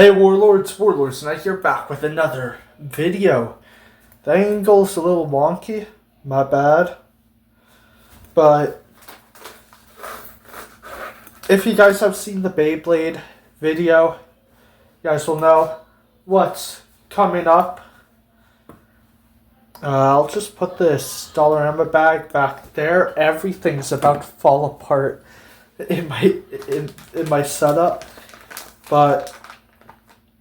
Hey Warlords, and I here back with another video. The angle's a little wonky, my bad. But if you guys have seen the Beyblade video, you guys will know what's coming up. I'll just put this Dollarama bag back there. Everything's about to fall apart in my setup, but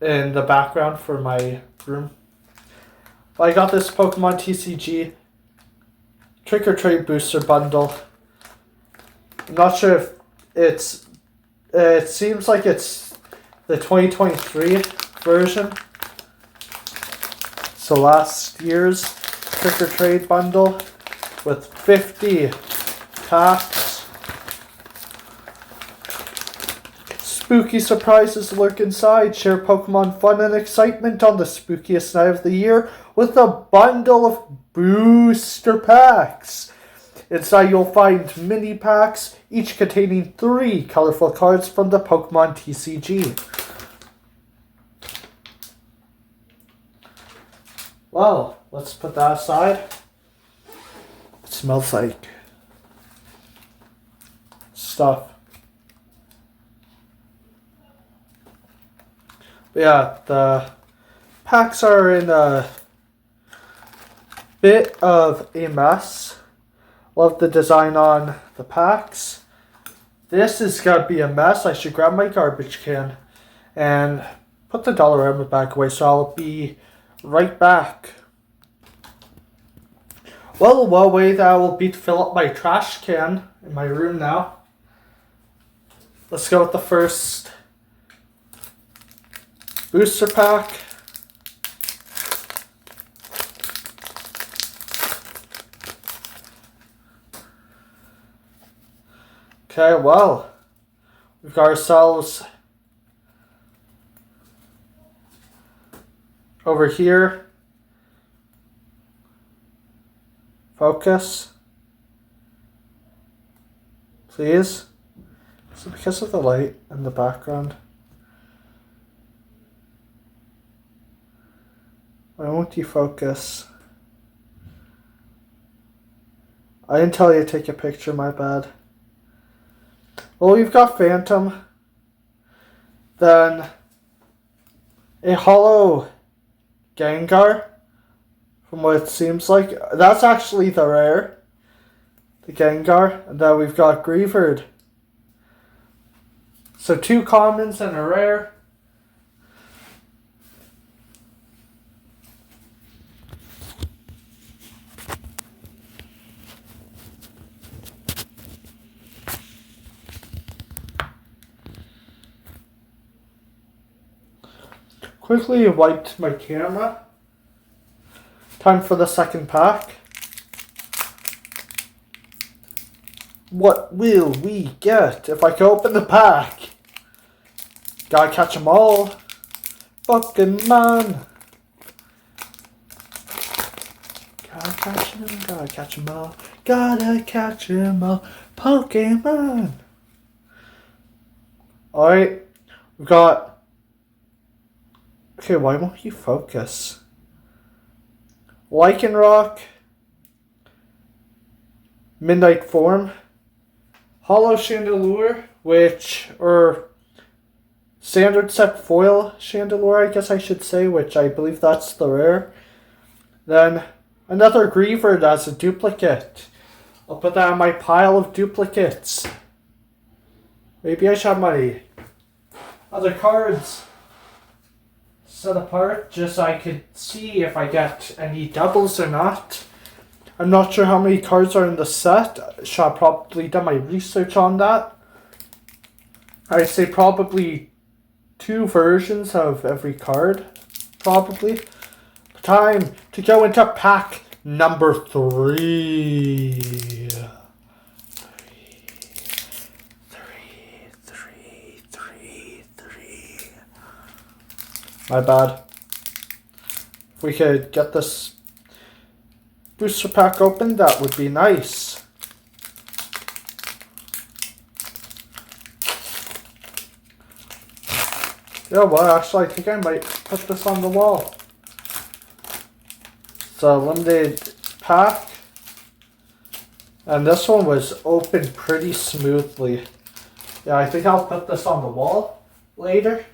in the background for my room. I got this Pokemon TCG Trick or Trade Booster Bundle. I'm not sure if it seems like it's the 2023 version. So last year's Trick or Trade Bundle with 50 packs. Spooky surprises lurk inside. Share Pokemon fun and excitement on the spookiest night of the year with a bundle of booster packs. Inside you'll find mini packs, each containing 3 colorful cards from the Pokemon TCG. Well, let's put that aside. It smells like stuff. Yeah, the packs are in a bit of a mess. Love the design on the packs. This is gonna be a mess. I should grab my garbage can and put the Dollarama bag away, so I'll be right back. Well, one way that will be to fill up my trash can in my room now. Let's go with the first booster pack. Okay, well, we've got ourselves over here. Focus, please. Is it because of the light in the background? Why won't you focus? I didn't tell you to take a picture, my bad. Well, we've got Phantom. Then a hollow Gengar, from what it seems like. That's actually the rare. The Gengar. And then we've got Greavard. So 2 commons and a rare. Quickly wiped my camera. Time for the second pack. What will we get if I can open the pack? Gotta catch them all. Pokémon. Gotta catch them all. Gotta catch them all. Pokémon. Alright. We've got... Okay, why won't you focus? Lycanroc, Midnight Form, Hollow Chandelure, or Standard Set Foil Chandelure, I guess I should say, which I believe that's the rare. Then another Greavard as a duplicate. I'll put that on my pile of duplicates. Maybe I should have my other cards set apart just so I could see if I get any doubles or not. I'm not sure how many cards are in the set. Should have probably done my research on that. I'd say probably 2 versions of every card. Probably. Time to go into pack number 3. My bad. If we could get this booster pack open, that would be nice. Yeah, well, actually, I think I might put this on the wall. It's a limited pack. And this one was opened pretty smoothly. Yeah, I think I'll put this on the wall later.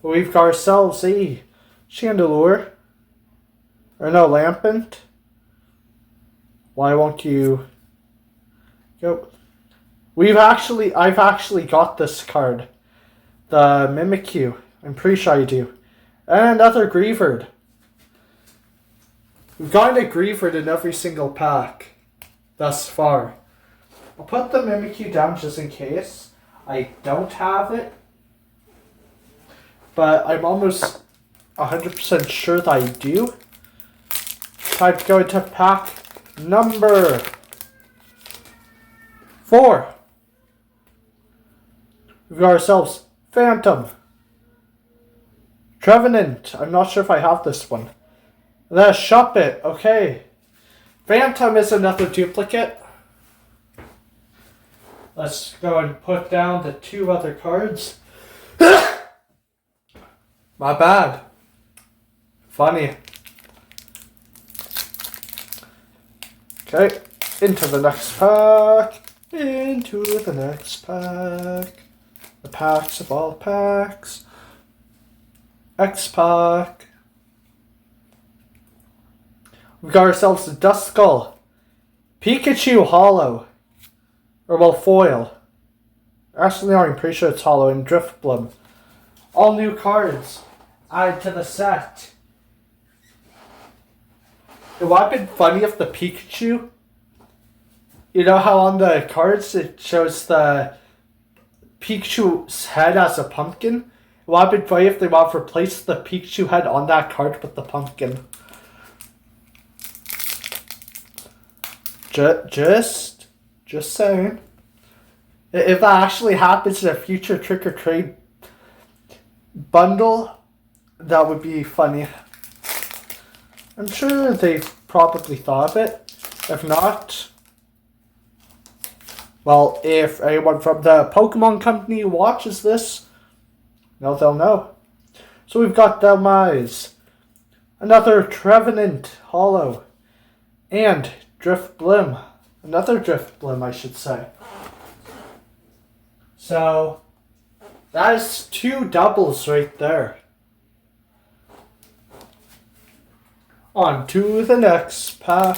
But we've got ourselves a Chandelure. Or no, Lampent. Why won't you go? I've actually got this card. The Mimikyu. I'm pretty sure I do. And another Greavard. We've gotten a Greavard in every single pack thus far. I'll put the Mimikyu down just in case I don't have it. But I'm almost 100% sure that I do. Time to go into pack number 4. We've got ourselves Phantom. Trevenant. I'm not sure if I have this one. The Shuppet. Okay. Phantom is another duplicate. Let's go and put down the 2 other cards. My bad. Funny. Okay. Into the next pack. Into the next pack. The packs of all packs. X-Pack. We've got ourselves a Duskull. Pikachu Hollow. Or well, foil. Actually, no, I'm pretty sure it's Hollow and Driftbloom. All new cards added to the set. It would have been funny if the Pikachu, you know how on the cards it shows the Pikachu's head as a pumpkin? It would have been funny if they would have replaced the Pikachu head on that card with the pumpkin. Just saying. If that actually happens in a future Trick or Trade bundle, that would be funny. I'm sure they've probably thought of it. If not, well, if anyone from the Pokemon company watches this, they'll know. So we've got Delmise, another Trevenant Hollow, and Driftbloom. Another Driftbloom, I should say. So, that is 2 doubles right there. On to the next pack.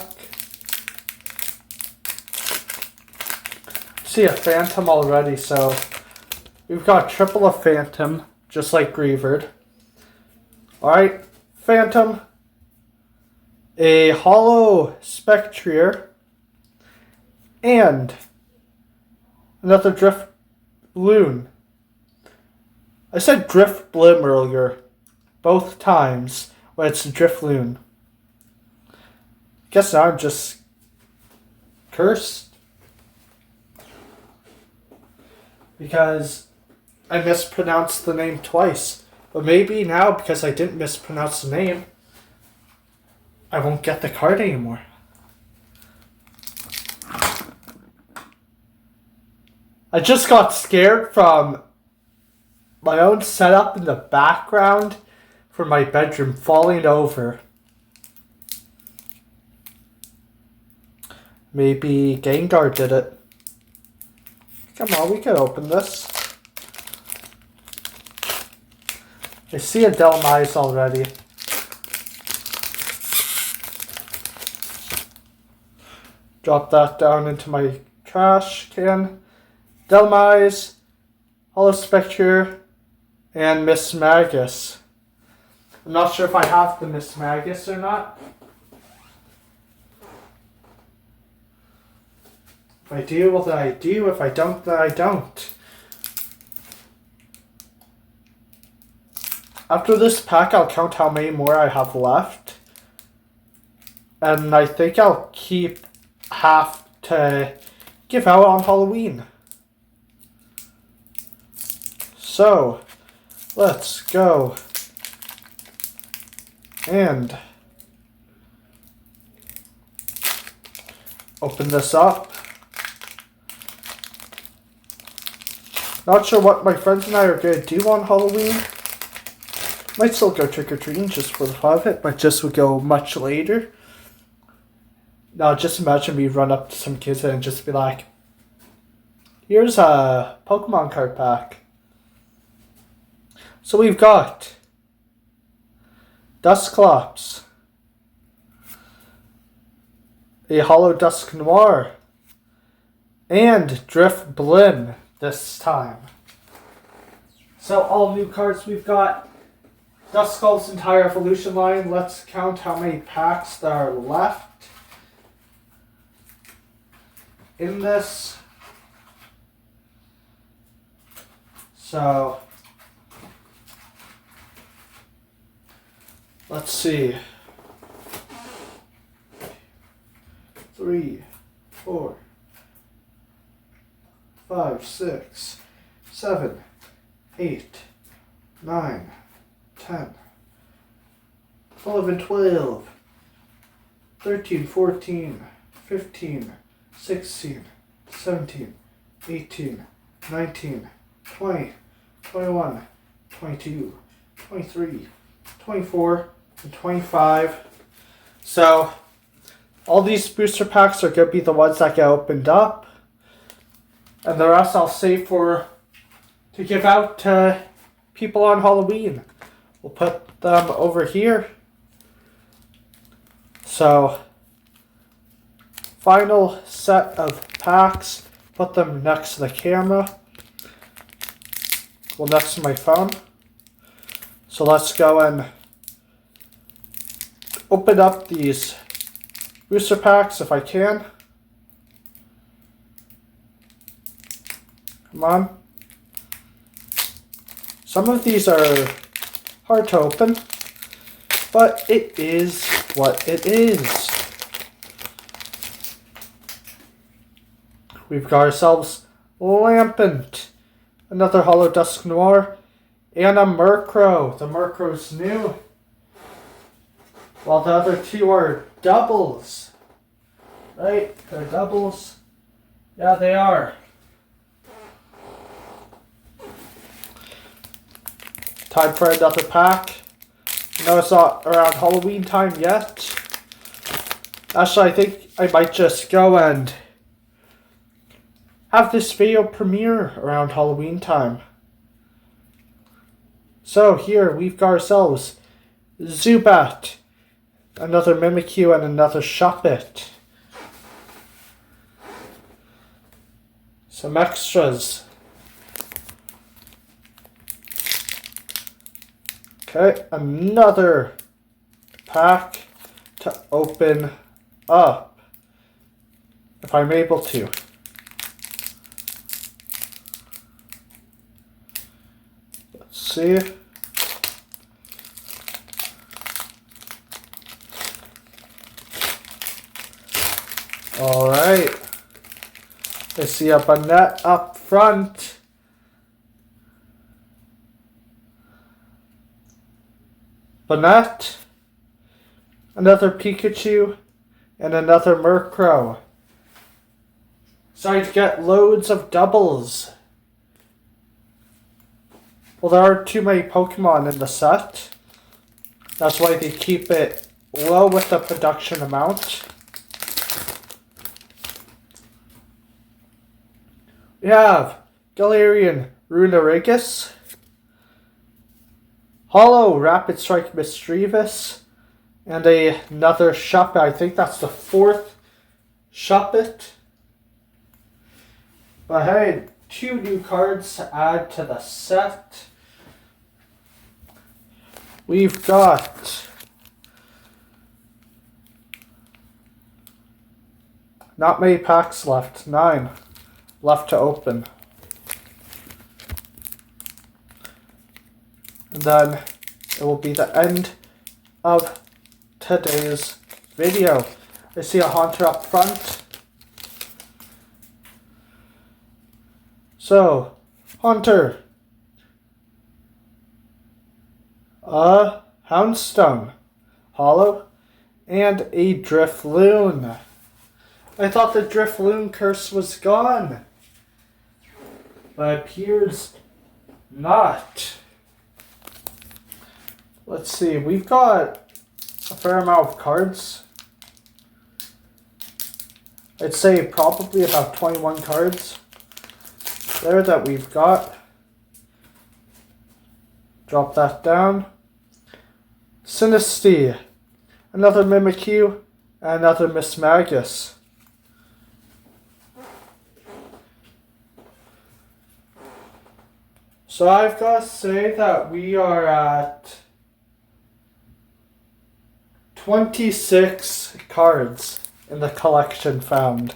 See a Phantom already, so we've got triple of Phantom, just like Greavard. Alright, Phantom. A Hollow Spectrier. And another Driftbloom. I said Driftbloom earlier, both times, when it's Driftloon. Guess now I'm just cursed. Because I mispronounced the name twice. But maybe now, because I didn't mispronounce the name, I won't get the card anymore. I just got scared from my own setup in the background for my bedroom falling over. Maybe Gengar did it. Come on, we can open this. I see a Delmise already. Drop that down into my trash can. Delmise, Hollow Spectre, and Miss Magus. I'm not sure if I have the Miss Magus or not. If I do, well then I do. If I don't, then I don't. After this pack, I'll count how many more I have left. And I think I'll keep half to give out on Halloween. So, let's go and open this up. Not sure what my friends and I are going to do on Halloween. Might still go trick-or-treating just for the fun of it, but just would go much later. Now just imagine me run up to some kids and just be like, here's a Pokemon card pack. So we've got Dusclops, a Holo Dusknoir, and Drifblim this time. So all new cards we've got. Duskull's entire evolution line. Let's count how many packs there are left in this. So let's see. 3, 4, 5, 6, 7, 8, 9, 10, 11, 12, 13, 14, 15, 16, 17, 18, 19, 20, 21, 22, 23, 24, and 25. So, all these booster packs are going to be the ones that get opened up. And the rest I'll save to give out to people on Halloween. We'll put them over here. So, final set of packs. Put them next to the camera. Well, next to my phone. So let's go and open up these booster packs if I can. Come on. Some of these are hard to open, but it is what it is. We've got ourselves Lampent, another Holo Dusknoir, and a Murkrow. The Murkrow's new, while the other two are doubles. Right? They're doubles. Yeah, they are. Time for another pack. No, it's not around Halloween time yet. Actually, I think I might just go and have this video premiere around Halloween time. So here we've got ourselves Zubat, another Mimikyu, and another Shuppet. Some extras. Okay, another pack to open up, if I'm able to. Let's see. Alright. I see a Banette up front. Banette, another Pikachu, and another Murkrow. Sorry to get loads of doubles. Well, there are too many Pokemon in the set. That's why they keep it low with the production amount. We have Galarian Runerigus, Holo Rapid Strike Mischievous, and another Shuppet. I think that's the fourth Shuppet. But hey, 2 new cards to add to the set. We've got not many packs left. 9 left to open. And then it will be the end of today's video. I see a Haunter up front. So, Haunter. Houndstone. Holo. And a Drifloon. I thought the Drifloon curse was gone. But it appears not. Let's see, we've got a fair amount of cards. I'd say probably about 21 cards there that we've got. Drop that down. Sinistea, another Mimikyu, and another Miss Magus. So I've got to say that we are at 26 cards in the collection found.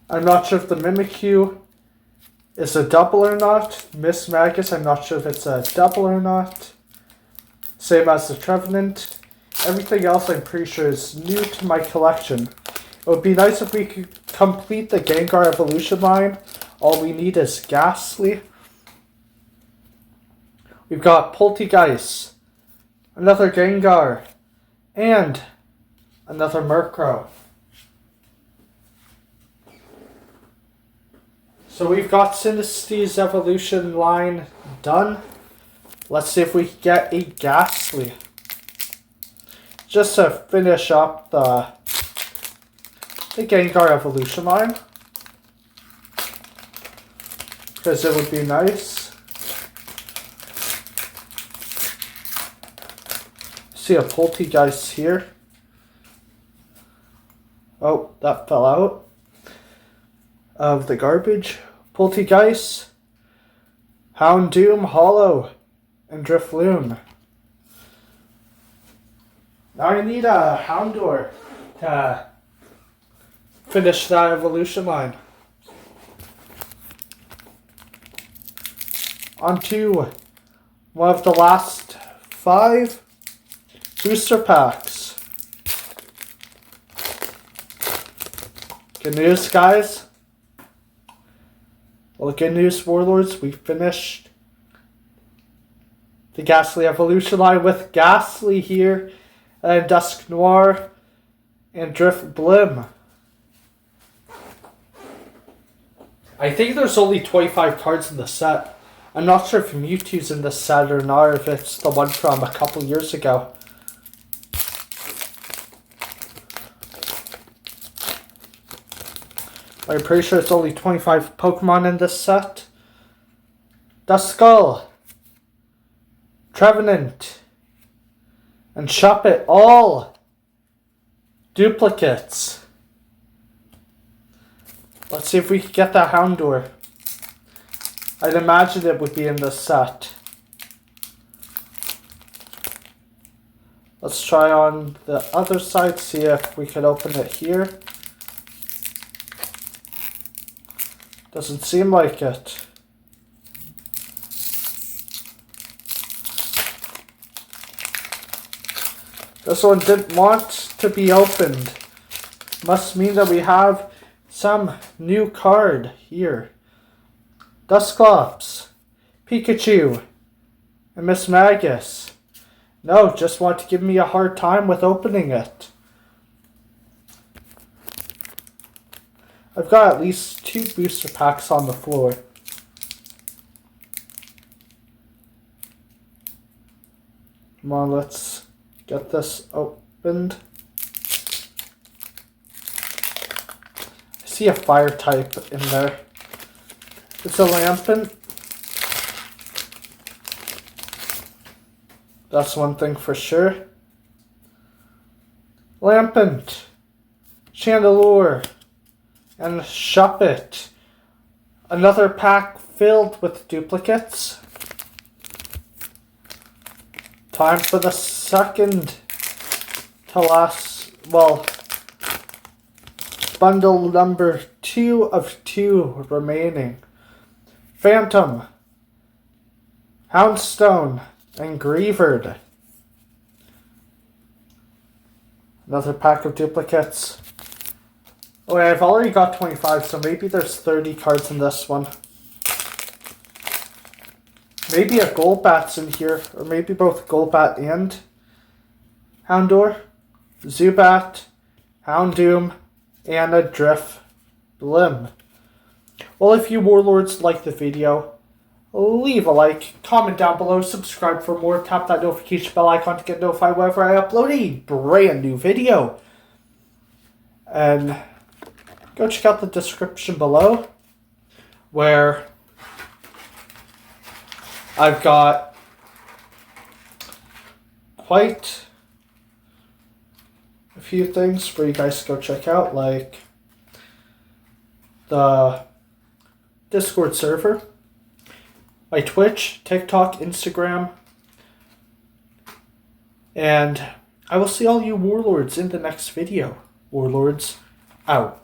I'm not sure if the Mimikyu is a double or not. Miss Magus, I'm not sure if it's a double or not. Same as the Trevenant. Everything else I'm pretty sure is new to my collection. It would be nice if we could complete the Gengar evolution line. All we need is Ghastly. We've got Poltegeist, another Gengar, and another Murkrow. So we've got Sinistei's evolution line done. Let's see if we can get a Ghastly. Just to finish up the Gengar evolution line. Because it would be nice. See a Poltegeist here. Oh, that fell out of the garbage. Poltegeist, Houndoom, Hollow, and Drifloon. Now I need a Houndour to finish that evolution line. On to one of the last 5 booster packs. Good news, guys. Well, good news, Warlords. We finished the Ghastly evolution line with Ghastly here, and Dusknoir, and Drifblim. I think there's only 25 cards in the set. I'm not sure if Mewtwo's in the set or not, or if it's the one from a couple years ago. I'm pretty sure it's only 25 Pokemon in this set. Duskull, Trevenant, and Shuppet, all duplicates. Let's see if we can get that Houndour. I'd imagine it would be in this set. Let's try on the other side, see if we can open it here. Doesn't seem like it. This one didn't want to be opened. Must mean that we have some new card here. Dusclops, Pikachu, and Miss Magus. No, just want to give me a hard time with opening it. I've got at least 2 booster packs on the floor. Come on, let's get this opened. I see a fire type in there. It's a Lampent. That's one thing for sure. Lampent, Chandelure, and Shuppet. Another pack filled with duplicates. Time for the second to last, well, bundle number 2 of 2 remaining. Phantom, Houndstone, and Greavard. Another pack of duplicates. Oh, yeah, I've already got 25, so maybe there's 30 cards in this one. Maybe a Golbat's in here, or maybe both Golbat and Houndour. Zubat, Houndoom, and a Drifblim. Well, if you Warlords like the video, leave a like, comment down below, subscribe for more, tap that notification bell icon to get notified whenever I upload a brand new video. And go check out the description below, where I've got quite a few things for you guys to go check out, like the Discord server, my Twitch, TikTok, Instagram, and I will see all you warlords in the next video. Warlords out.